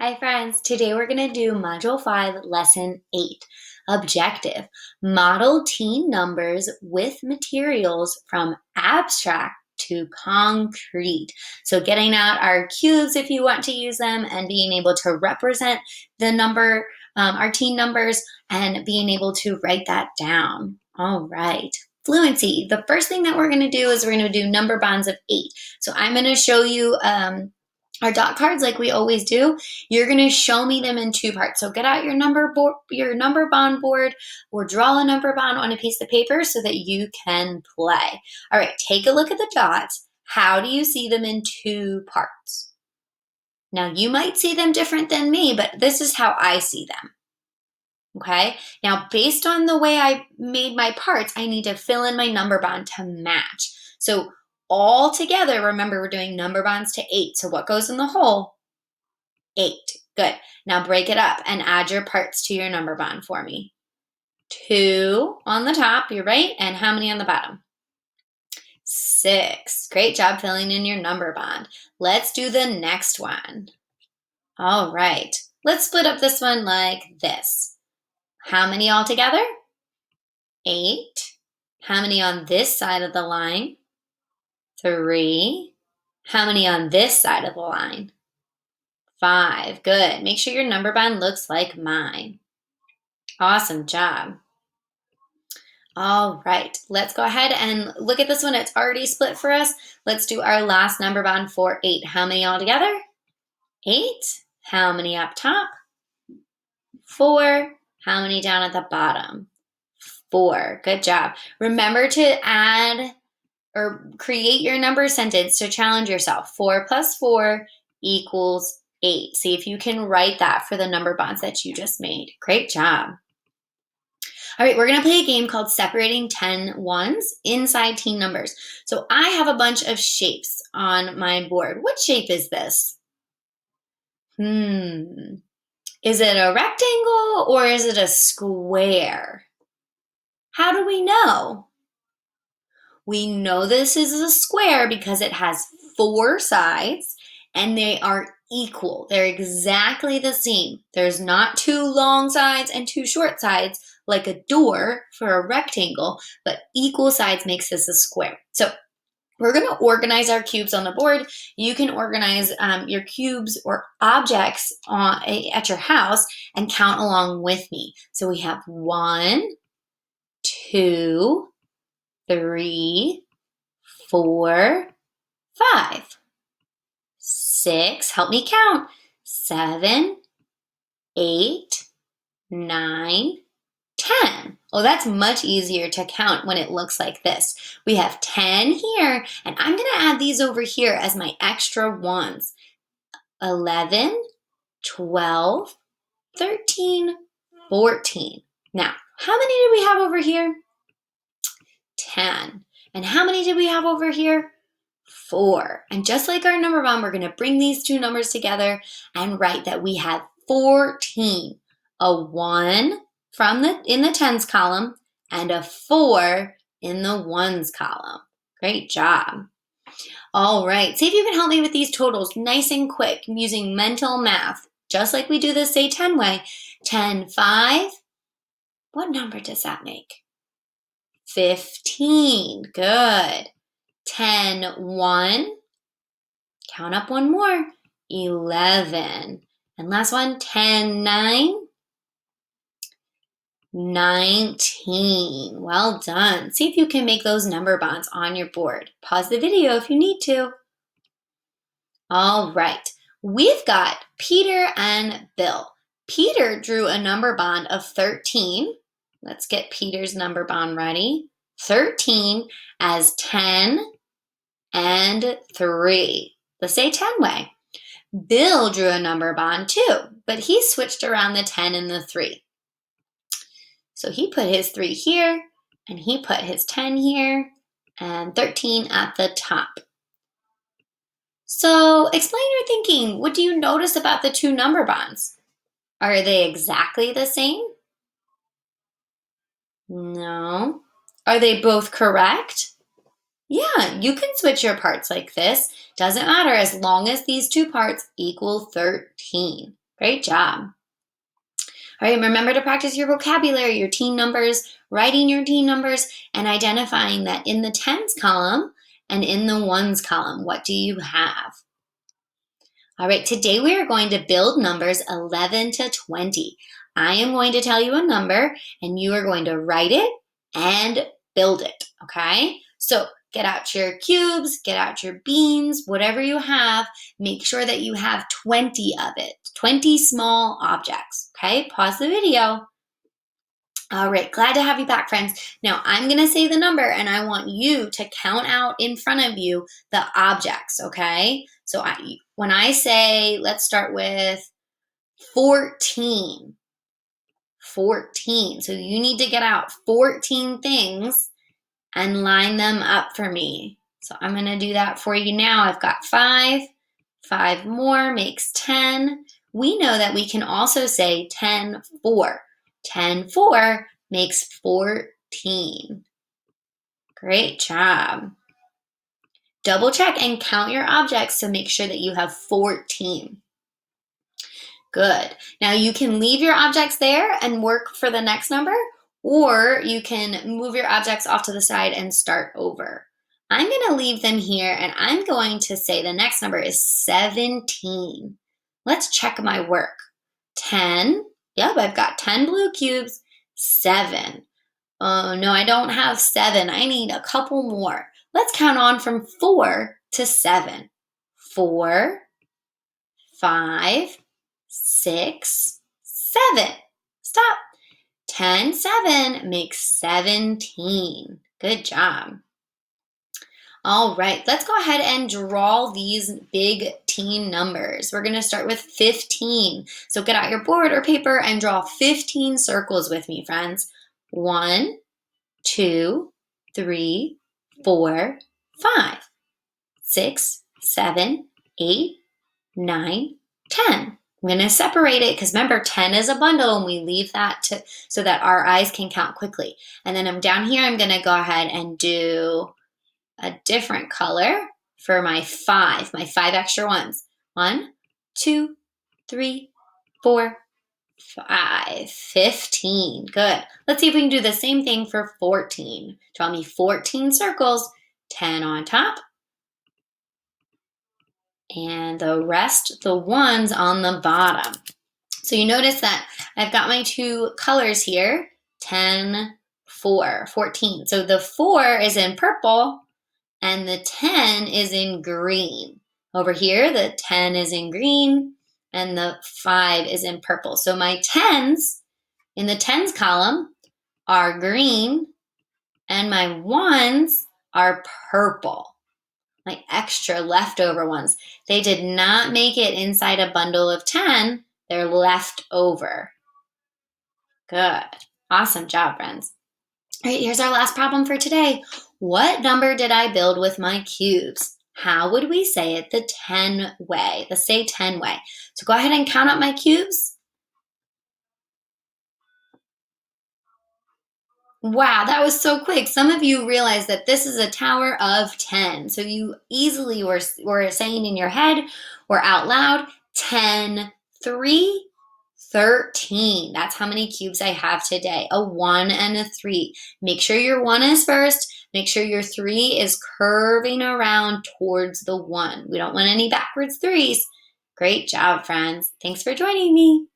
Hi friends, today we're going to do Module 5, Lesson 8, Objective. Model teen numbers with materials from abstract to concrete. So getting out our cubes if you want to use them and being able to represent the number, our teen numbers, and being able to write that down. All right. Fluency. The first thing that we're going to do is we're going to do number bonds of 8. So I'm going to show you our dot cards like we always do. You're going to show me them in two parts. So get out your number bond board or draw a number bond on a piece of paper so that you can play. All right, take a look at the dots. How do you see them in two parts? Now you might see them different than me, but this is how I see them. Okay, now based on the way I made my parts, I need to fill in my number bond to match. So all together, remember we're doing number bonds to 8. So what goes in the hole? 8. Good. Now break it up and add your parts to your number bond for me. 2 on the top, you're right. And how many on the bottom? 6. Great job filling in your number bond. Let's do the next one. All right. Let's split up this one like this. How many all together? 8. How many on this side of the line? 3. How many on this side of the line? 5. Good. Make sure your number bond looks like mine. Awesome job. All right, let's go ahead and look at this one. It's already split for us. Let's do our last number bond for 8. How many all together? 8. How many up top? 4. How many down at the bottom? 4. Good job. Remember to add or create your number sentence to challenge yourself. 4 plus 4 equals 8. See if you can write that for the number bonds that you just made. Great job. All right, we're going to play a game called Separating 10 Ones inside teen numbers. So I have a bunch of shapes on my board. What shape is this? Is it a rectangle or is it a square? How do we know? We know this is a square because it has 4 sides and they are equal. They're exactly the same. There's not 2 long sides and 2 short sides like a door for a rectangle, but equal sides makes this a square. So we're going to organize our cubes on the board. You can organize your cubes or objects at your house and count along with me. So we have 1, 2, 3, 4, 5, 6, help me count, 7, 8, 9, 10. Oh, that's much easier to count when it looks like this. We have 10 here, and I'm going to add these over here as my extra ones. 11, 12, 13, 14. Now, how many did we have over here? 10. And how many did we have over here? 4. And just like our number bond, we're going to bring these two numbers together and write that we have 14. A 1 in the tens column and a 4 in the ones column. Great job. All right, see if you can help me with these totals nice and quick using mental math, just like we do the Say 10 way. 10, 5. What number does that make? 15. Good. 10, 1. Count up one more. 11. And last one, 10, 9. 19. Well done. See if you can make those number bonds on your board. Pause the video if you need to. All right. We've got Peter and Bill. Peter drew a number bond of 13. Let's get Peter's number bond ready. 13 as 10 and 3. The Say 10 way. Bill drew a number bond too, but he switched around the 10 and the 3. So he put his 3 here, and he put his 10 here, and 13 at the top. So explain your thinking. What do you notice about the two number bonds? Are they exactly the same? No. Are they both correct? Yeah, you can switch your parts like this. Doesn't matter as long as these two parts equal 13. Great job. All right, remember to practice your vocabulary, your teen numbers, writing your teen numbers, and identifying that in the tens column and in the ones column, what do you have? All right, today we are going to build numbers 11 to 20. I am going to tell you a number, and you are going to write it and build it, okay? So get out your cubes, get out your beans, whatever you have. Make sure that you have 20 of it, 20 small objects, okay? Pause the video. All right, glad to have you back, friends. Now I'm going to say the number and I want you to count out in front of you the objects, okay? So when I say, let's start with 14. 14. So you need to get out 14 things and line them up for me. So I'm going to do that for you now. I've got 5. 5 more makes 10. We know that we can also say 10, 4. 10, 4 makes 14. Great job. Double check and count your objects to make sure that you have 14. Good. Now you can leave your objects there and work for the next number, or you can move your objects off to the side and start over. I'm going to leave them here and I'm going to say the next number is 17. Let's check my work. 10. Yep, I've got 10 blue cubes. 7. Oh, no, I don't have 7. I need a couple more. Let's count on from 4 to 7. 4, 5, 6, 7. Stop. 10, 7 makes 17. Good job. All right, let's go ahead and draw these big teen numbers. We're going to start with 15. So get out your board or paper and draw 15 circles with me, friends. 1, 2, 3, 4, 5, 6, 7, 8, 9, 10. I'm going to separate it because remember 10 is a bundle and we leave that so that our eyes can count quickly. And then I'm down here, I'm going to go ahead and do a different color for my 5 extra ones. 1, 2, 3, 4, 5, 15. Good. Let's see if we can do the same thing for 14. Draw me 14 circles, 10 on top, and the rest, the ones on the bottom. So you notice that I've got my 2 colors here, 10, 4, 14. So the 4 is in purple and the 10 is in green. Over here, the 10 is in green and the 5 is in purple. So my 10s in the 10s column are green and my 1s are purple. My extra leftover ones. They did not make it inside a bundle of 10. They're left over. Good. Awesome job, friends. All right, here's our last problem for today. What number did I build with my cubes? How would we say it the 10 way? The say 10 way. So go ahead and count up my cubes. Wow, that was so quick. Some of you realize that this is a tower of 10. So you easily were saying in your head or out loud, 10, 3, 13. That's how many cubes I have today. A 1 and a 3. Make sure your 1 is first. Make sure your 3 is curving around towards the 1. We don't want any backwards 3s. Great job, friends. Thanks for joining me.